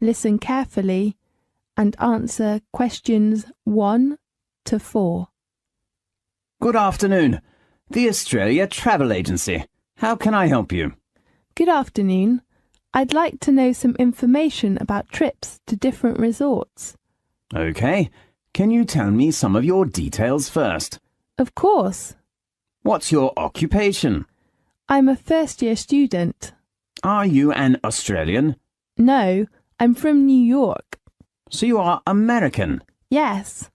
Listen carefully and answer questions 1 to 4. Good afternoon. The Australia Travel Agency. How can I help you? Good afternoon. I'd like to know some information about trips to different resorts. Okay. Can you tell me some of your details first? Of course. What's your occupation? I'm a first-year student. Are you an Australian? No, I'm from New York. So you are American? Yes.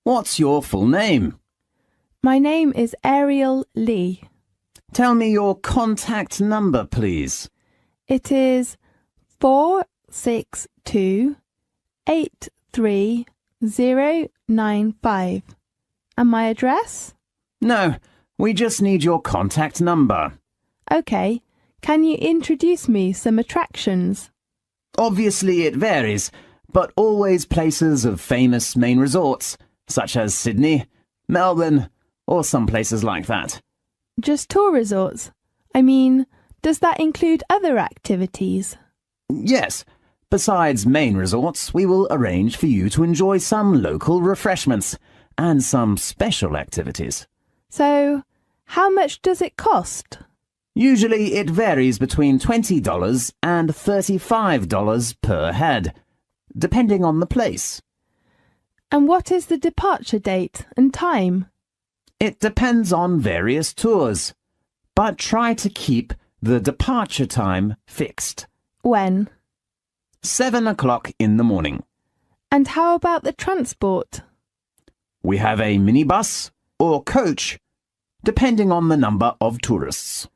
What's your full name? My name is Ariel Lee. Tell me your contact number, please. It is 462-83095. And my address? No, we just need your contact number. Okay. Can you introduce me some attractions? Obviously it varies, but always places of famous main resorts, such as Sydney, Melbourne, or some places like that. Just tour resorts? I mean, does that include other activities? Yes. Besides main resorts, we will arrange for you to enjoy some local refreshments and some special activities. So, how much does it cost? Usually it varies between $20 and $35 per head, depending on the place. And what is the departure date and time? It depends on various tours, but try to keep the departure time fixed. When? 7 o'clock in the morning. And how about the transport? We have a minibus or coach, depending on the number of tourists.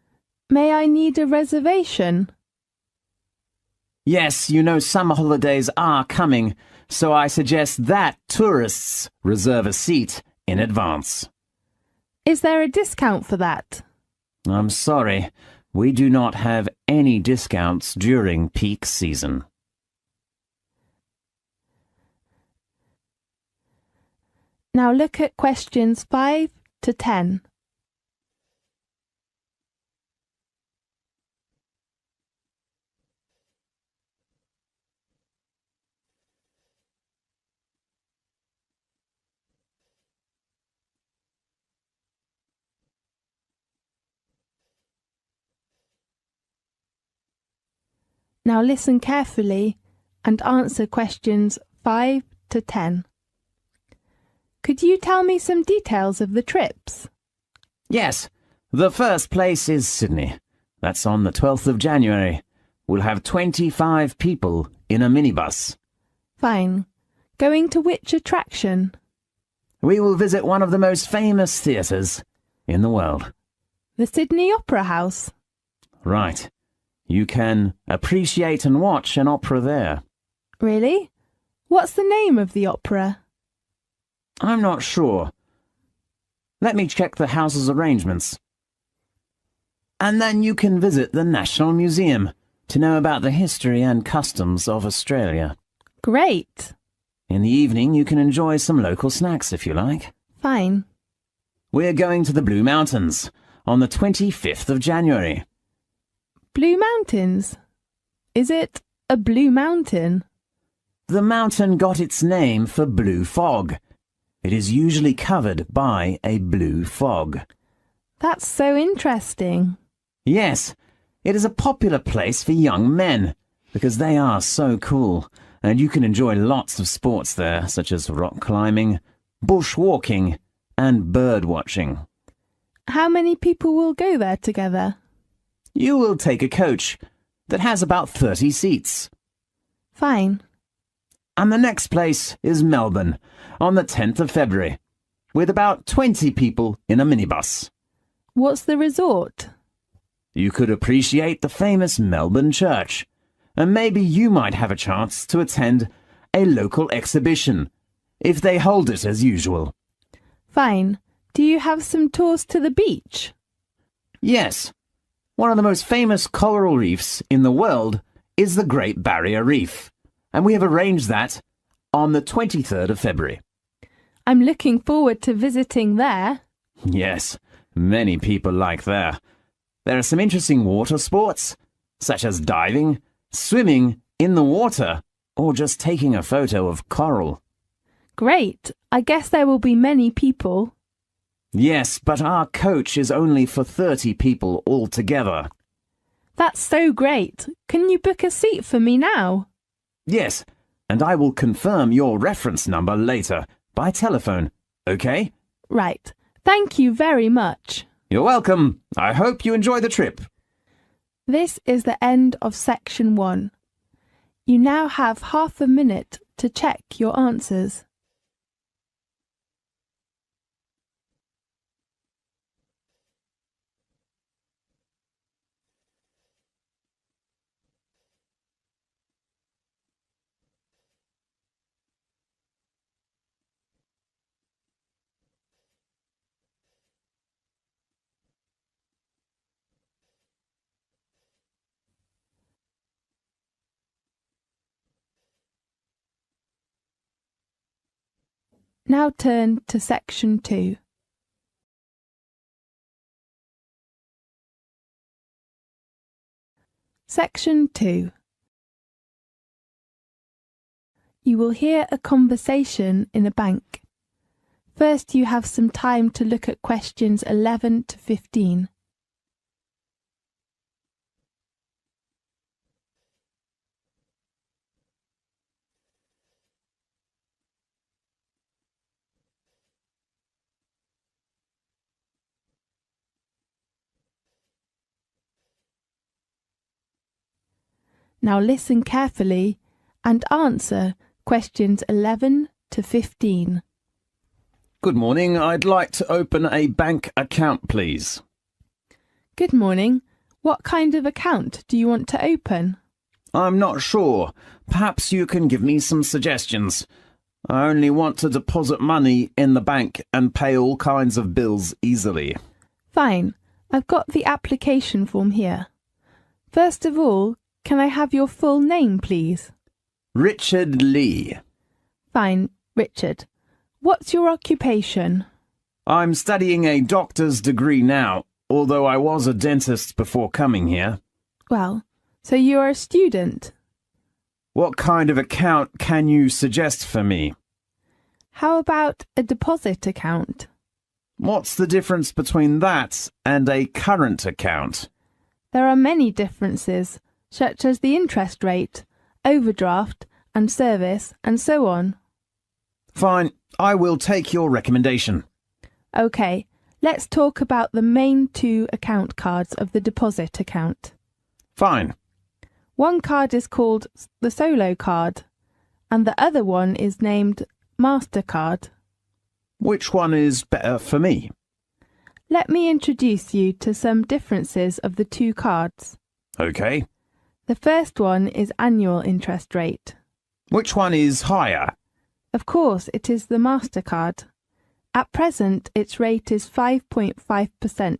May I need a reservation? Yes, you know summer holidays are coming, so I suggest that tourists reserve a seat in advance. Is there a discount for that? I'm sorry, we do not have any discounts during peak season. Now look at questions 5 to 10. Now listen carefully and answer questions 5 to 10. Could you tell me some details of the trips? Yes, the first place is Sydney. That's on the 12th of January. We'll have 25 people in a minibus. Fine. Going to which attraction? We will visit one of the most famous theatres in the world. The Sydney Opera House. Right. You can appreciate and watch an opera there. Really? What's the name of the opera? I'm not sure. Let me check the house's arrangements. And then you can visit the National Museum to know about the history and customs of Australia. Great. In the evening, you can enjoy some local snacks if you like. Fine. We're going to the Blue Mountains on the 25th of January. Blue Mountains? Is it a blue mountain? The mountain got its name for blue fog. It is usually covered by a blue fog. That's so interesting. Yes, it is a popular place for young men because they are so cool, and you can enjoy lots of sports there, such as rock climbing, bushwalking, and bird watching. How many people will go there together? You will take a coach that has about 30 seats. Fine. And the next place is Melbourne on the 10th of February, with about 20 people in a minibus. What's the resort? You could appreciate the famous Melbourne Church, and maybe you might have a chance to attend a local exhibition, if they hold it as usual. Fine. Do you have some tours to the beach? Yes. One of the most famous coral reefs in the world is the Great Barrier Reef, and we have arranged that on the 23rd of February. I'm looking forward to visiting there. Yes, many people like there. There are some interesting water sports, such as diving, swimming, In the water, or just taking a photo of coral? Great! I guess there will be many people. Yes, but our coach is only for 30 people altogether. That's so great! Can you book a seat for me now? Yes, and I will confirm your reference number later, by telephone, okay? Right. Thank you very much. You're welcome. I hope you enjoy the trip. This is the end of section 1. You now have half a minute to check your answers. Now turn to section 2. Section 2. You will hear a conversation in a bank. First, you have some time to look at questions 11 to 15. Now listen carefully and answer questions 11 to 15. Good morning. I'd like to open a bank account, please. Good morning. What kind of account do you want to open? I'm not sure. Perhaps you can give me some suggestions. I only want to deposit money in the bank and pay all kinds of bills easily. Fine. I've got the application form here. First of all, can I have your full name, please? Richard Lee. Fine, Richard. What's your occupation? I'm studying a doctor's degree now, although I was a dentist before coming here. Well, so you're a student. What kind of account can you suggest for me? How about a deposit account? What's the difference between that and a current account? There are many differences, such as the interest rate, overdraft and service, and so on. Fine, I will take your recommendation. OK, let's talk about the main two account cards of the deposit account. Fine. One card is called the Solo card, and the other one is named MasterCard. Which one is better for me? Let me introduce you to some differences of the two cards. OK. The first one is annual interest rate. Which one is higher? Of course, it is the MasterCard. At present, its rate is 5.5%,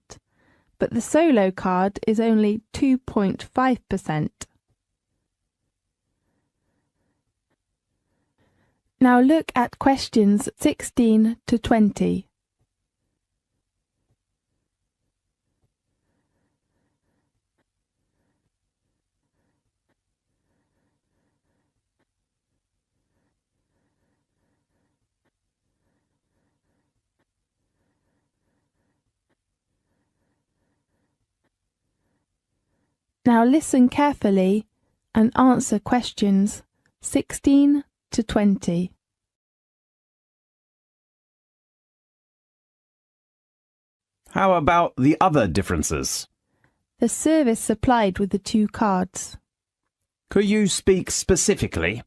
but the Solo card is only 2.5%. Now look at questions 16 to 20. Now listen carefully and answer questions 16 to 20. How about the other differences? The service supplied with the two cards. Could you speak specifically?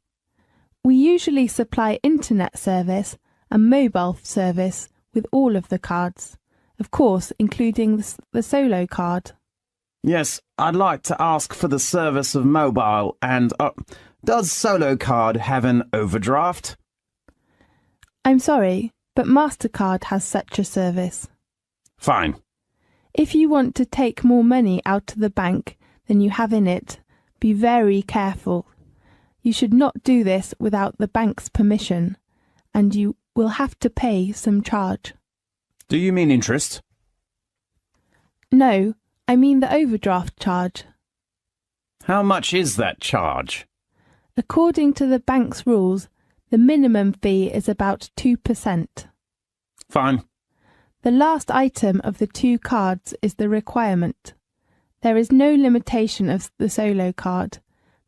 We usually supply internet service and mobile service with all of the cards, of course including the Solo card. Yes, I'd like to ask for the service of mobile and... does Solo card have an overdraft? I'm sorry, but MasterCard has such a service. Fine. If you want to take more money out of the bank than you have in it, be very careful. You should not do this without the bank's permission, and you will have to pay some charge. Do you mean interest? No, I mean the overdraft charge. How much is that charge? According to the bank's rules, the minimum fee is about 2%. Fine. The last item of the 2 cards is the requirement. There is no limitation of the solo card,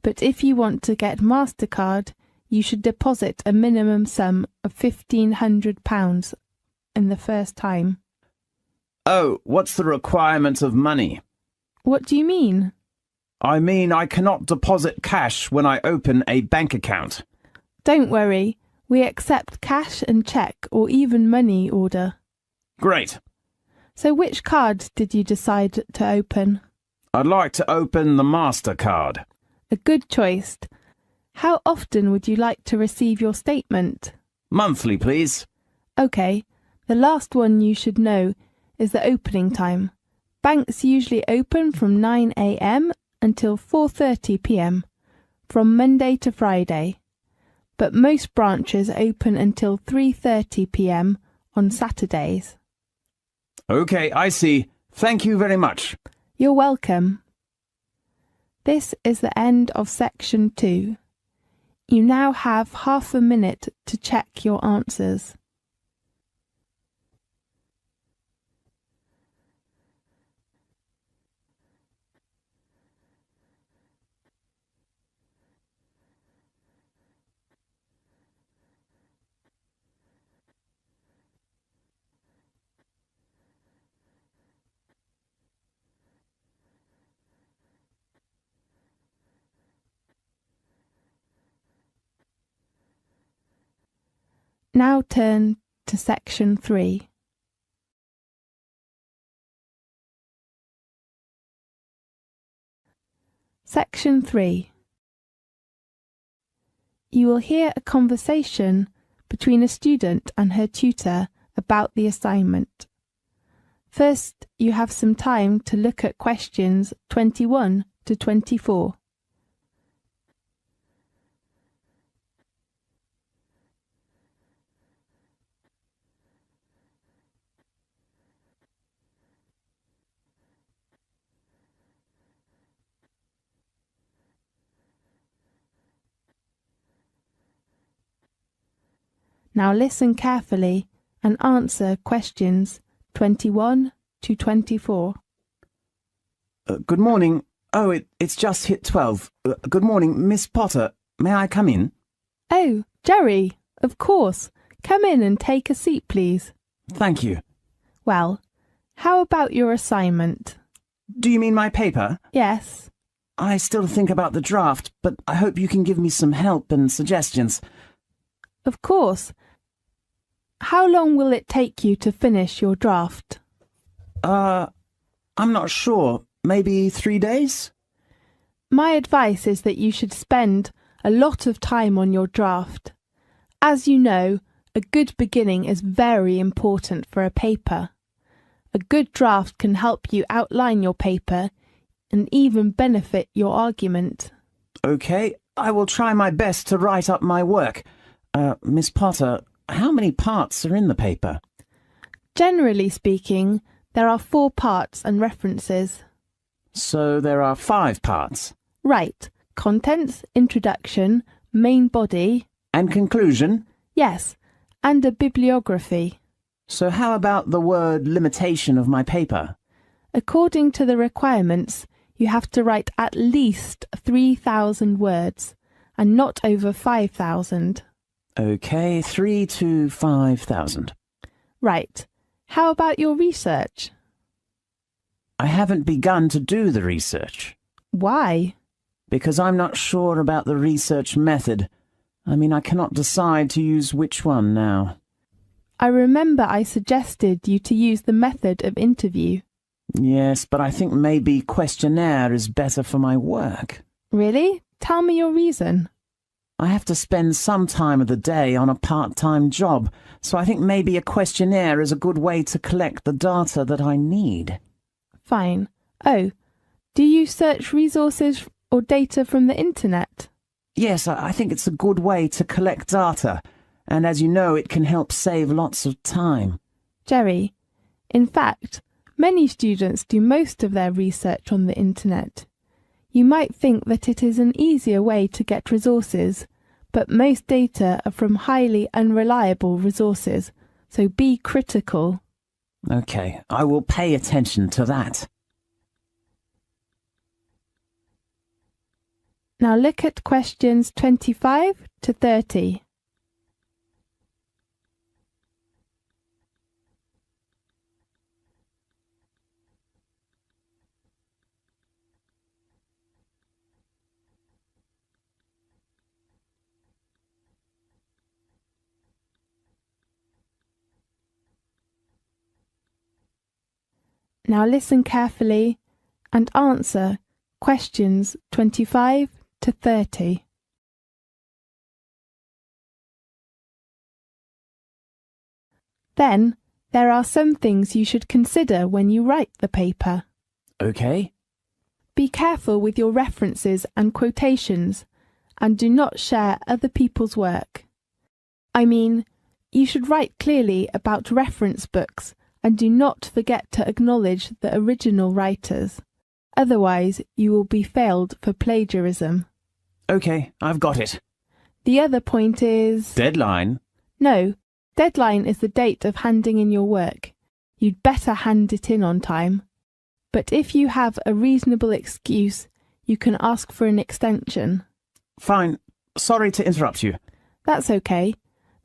but if you want to get MasterCard, you should deposit a minimum sum of £1,500 in the first time. Oh, what's the requirement of money? What do you mean? I mean, I cannot deposit cash when I open a bank account. Don't worry, we accept cash and cheque or even money order. Great. So which card did you decide to open? I'd like to open the MasterCard. A good choice. How often would you like to receive your statement? Monthly, please. OK, the last one you should know is the opening time. Banks usually open from 9 a.m. until 4:30 p.m. from Monday to Friday, but most branches open until 3:30 p.m. on Saturdays. OK, I see. Thank you very much. You're welcome. This is the end of section 2. You now have half a minute to check your answers. Now turn to section 3. Section 3. You will hear a conversation between a student and her tutor about the assignment. First, you have some time to look at questions 21 to 24. Now listen carefully and answer questions 21 to 24. Good morning. Oh, it's just hit 12. Good morning, Miss Potter. May I come in? Oh, Jerry, of course. Come in and take a seat, please. Thank you. Well, how about your assignment? Do you mean my paper? Yes. I still think about the draft, but I hope you can give me some help and suggestions. Of course. How long will it take you to finish your draft? I'm not sure. Maybe 3 days? My advice is that you should spend a lot of time on your draft. As you know, a good beginning is very important for a paper. A good draft can help you outline your paper and even benefit your argument. OK, I will try my best to write up my work. Miss Potter, how many parts are in the paper? Generally speaking, there are 4 parts and references. So there are 5 parts. Right. Contents, introduction, main body. And conclusion? Yes, and a bibliography. So how about the word limitation of my paper? According to the requirements, you have to write at least 3,000 words and not over 5,000. OK, 3 to 5,000. Right. How about your research? I haven't begun to do the research. Why? Because I'm not sure about the research method. I cannot decide to use which one now. I remember I suggested you to use the method of interview. Yes, but I think maybe questionnaire is better for my work. Really? Tell me your reason. I have to spend some time of the day on a part-time job, so I think maybe a questionnaire is a good way to collect the data that I need. Fine. Oh, do you search resources or data from the internet? Yes, I think it's a good way to collect data, and as you know, it can help save lots of time. Jerry, in fact, many students do most of their research on the internet. You might think that it is an easier way to get resources, but most data are from highly unreliable resources, so be critical. Okay, I will pay attention to that. Now look at questions 25 to 30. Now listen carefully and answer questions 25 to 30. Then, there are some things you should consider when you write the paper. Okay. Be careful with your references and quotations, and do not share other people's work. I mean, you should write clearly about reference books and do not forget to acknowledge the original writers. Otherwise, you will be failed for plagiarism. Okay, I've got it. The other point is... Deadline? No, deadline is the date of handing in your work. You'd better hand it in on time. But if you have a reasonable excuse, you can ask for an extension. Fine. Sorry to interrupt you. That's okay.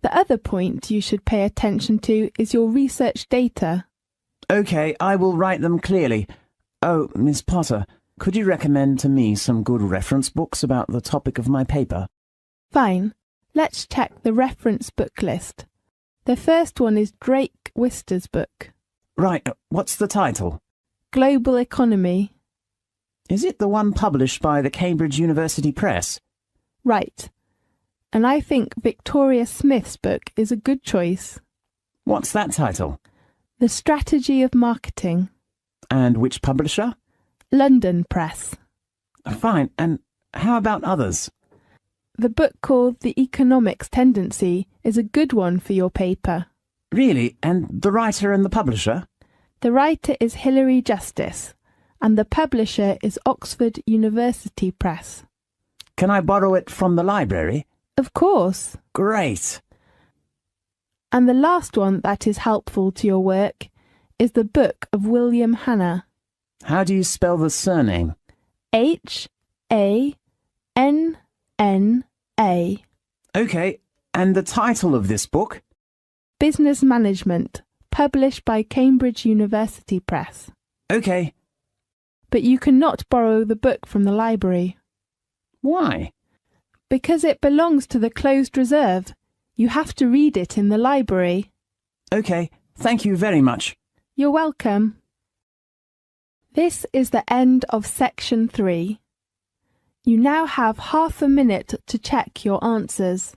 The other point you should pay attention to is your research data. Okay, I will write them clearly. Oh, Miss Potter, could you recommend to me some good reference books about the topic of my paper? Fine. Let's check the reference book list. The first one is Drake Wister's book. Right, what's the title? Global Economy. Is it the one published by the Cambridge University Press? Right. And I think Victoria Smith's book is a good choice. What's that title? The Strategy of Marketing. And which publisher? London Press. Fine, and how about others? The book called The Economics Tendency is a good one for your paper. Really? And the writer and the publisher? The writer is Hilary Justice, and the publisher is Oxford University Press. Can I borrow it from the library? Of course. Great. And the last one that is helpful to your work is the book of William Hanna. How do you spell the surname? Hanna. Okay, and the title of this book? Business Management, published by Cambridge University Press. Okay. But you cannot borrow the book from the library. Why? Because it belongs to the closed reserve. You have to read it in the library. Okay, thank you very much. You're welcome. This is the end of section 3. You now have half a minute to check your answers.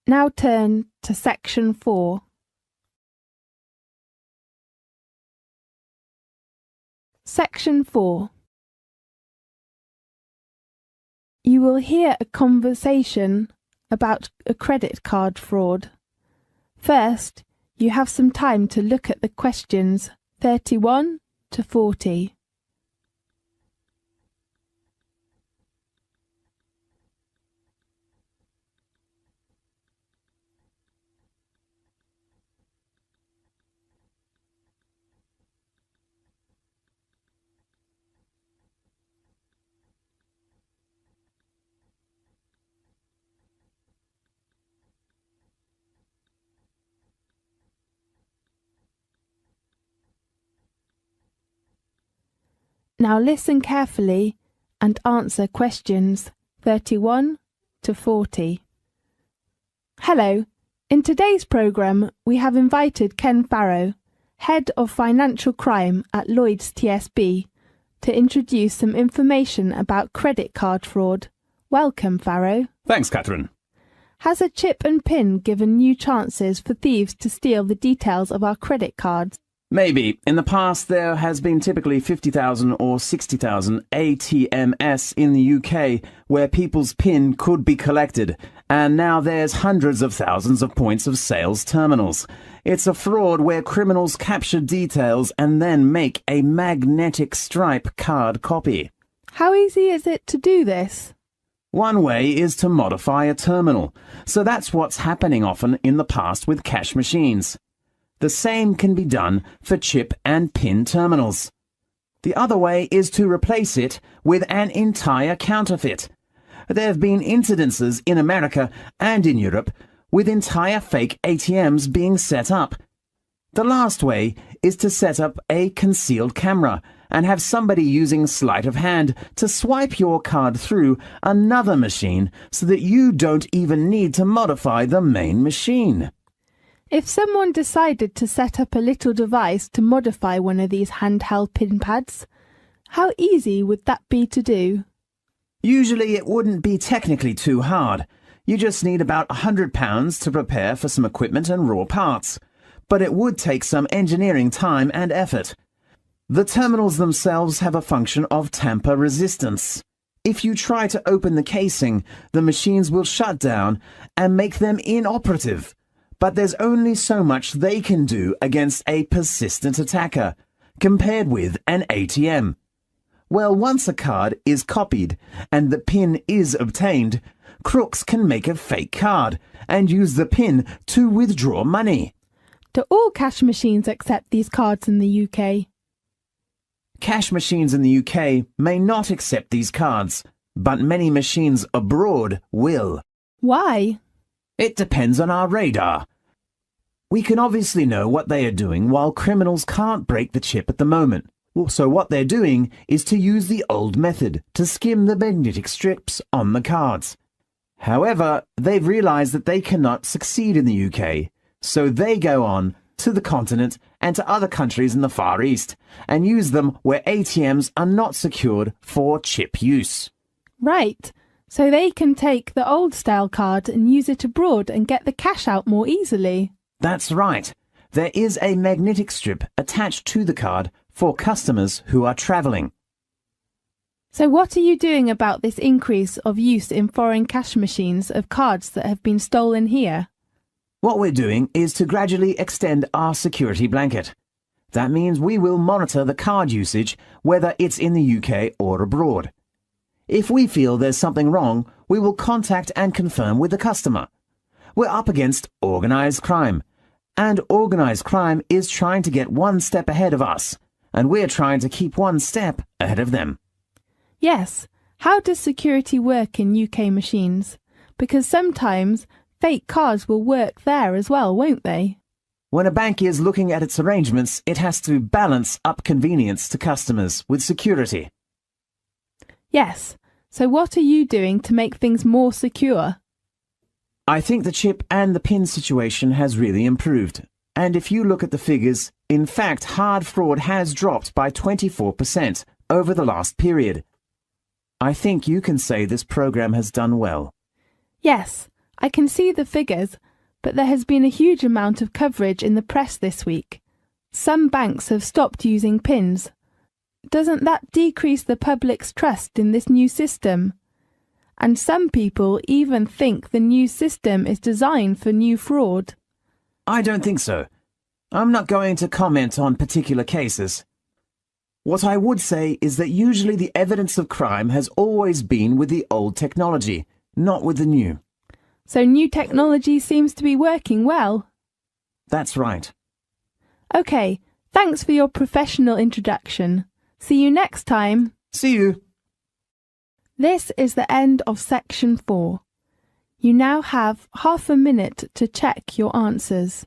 Now turn to section 4. Section 4. You will hear a conversation about a credit card fraud. First, you have some time to look at the questions 31 to 40. Now listen carefully and answer questions 31 to 40. Hello. In today's programme, we have invited Ken Farrow, Head of Financial Crime at Lloyds TSB, to introduce some information about credit card fraud Welcome, Pharaoh. Thanks, Catherine. Has a chip and pin given new chances for thieves to steal the details of our credit cards? Maybe. In the past, there has been typically 50,000 or 60,000 ATMs in the UK where people's PIN could be collected, and now there's hundreds of thousands of points of sales terminals. It's a fraud where criminals capture details and then make a magnetic stripe card copy. How easy is it to do this? One way is to modify a terminal, so that's what's happening often in the past with cash machines. The same can be done for chip and pin terminals. The other way is to replace it with an entire counterfeit. There have been incidences in America and in Europe with entire fake ATMs being set up. The last way is to set up a concealed camera and have somebody using sleight of hand to swipe your card through another machine so that you don't even need to modify the main machine. If someone decided to set up a little device to modify one of these handheld pin pads, how easy would that be to do? Usually it wouldn't be technically too hard. You just need about £100 to prepare for some equipment and raw parts. But it would take some engineering time and effort. The terminals themselves have a function of tamper resistance. If you try to open the casing, the machines will shut down and make them inoperative. But there's only so much they can do against a persistent attacker, compared with an ATM. Well, once a card is copied and the PIN is obtained, crooks can make a fake card and use the PIN to withdraw money. Do all cash machines accept these cards in the UK? Cash machines in the UK may not accept these cards, but many machines abroad will. Why? It depends on our radar. We can obviously know what they are doing while criminals can't break the chip at the moment. So what they're doing is to use the old method to skim the magnetic strips on the cards. However, they've realized that they cannot succeed in the UK, so they go on to the continent and to other countries in the Far East and use them where ATMs are not secured for chip use. Right. So they can take the old-style card and use it abroad and get the cash out more easily. That's right. There is a magnetic strip attached to the card for customers who are travelling. So what are you doing about this increase of use in foreign cash machines of cards that have been stolen here? What we're doing is to gradually extend our security blanket. That means we will monitor the card usage, whether it's in the UK or abroad. If we feel there's something wrong, we will contact and confirm with the customer. We're up against organised crime, and organised crime is trying to get one step ahead of us, and we're trying to keep one step ahead of them. Yes. How does security work in UK machines? Because sometimes fake cards will work there as well, won't they? When a bank is looking at its arrangements, it has to balance up convenience to customers with security. Yes. So what are you doing to make things more secure? I think the chip and the PIN situation has really improved. And if you look at the figures, in fact, hard fraud has dropped by 24% over the last period. I think you can say this program has done well. Yes, I can see the figures, but there has been a huge amount of coverage in the press this week. Some banks have stopped using PINs. Doesn't that decrease the public's trust in this new system? And some people even think the new system is designed for new fraud. I don't think so. I'm not going to comment on particular cases. What I would say is that usually the evidence of crime has always been with the old technology, not with the new. So new technology seems to be working well. That's right. OK, thanks for your professional introduction. See you next time. See you. This is the end of section 4. You now have half a minute to check your answers.